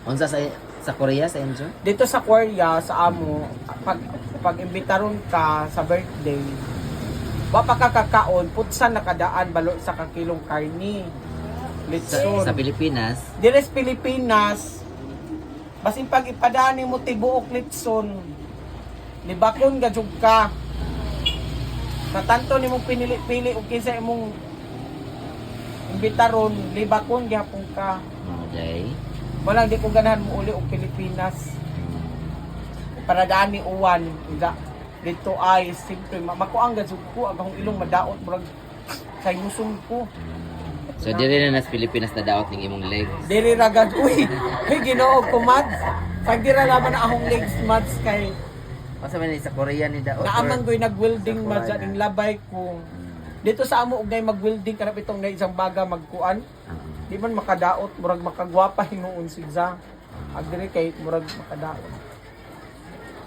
Unsa sa Korea sa inyo? Dito sa Korea, sa amo, pag imbitaron ka sa birthday, wa pa ka kakaon, putsan nakadaan balo sa kakilong karni. Litson. Sa Pilipinas, Dires Pilipinas, basin pag ipadaan mo tibuok litson, libakon gajug ka. Natanto nimong pinili-pili o kinsa imong imbitaron, libakon gyapon ka. okay. Walang di ko ganahan mo uli og Pilipinas. Para daan ni uwan, dito ay simple makuang gajug ko agahong ilong madaot murag sa musong ko. So diri na nas Pilipinas na daot ning imong legs. Diri ragad, uy, Ginoo ko mads. Pag dira naman na akong legs mads kay Asa man ni sa Korea ni daot? naaman ko'y nag-welding mads aning labay ko. Dito sa amo ug nay mag-welding kanap itong na isang baga magkuan. Di man makadaot, murag makagwapa hinuon siya. Ag diri kay murag makadaot.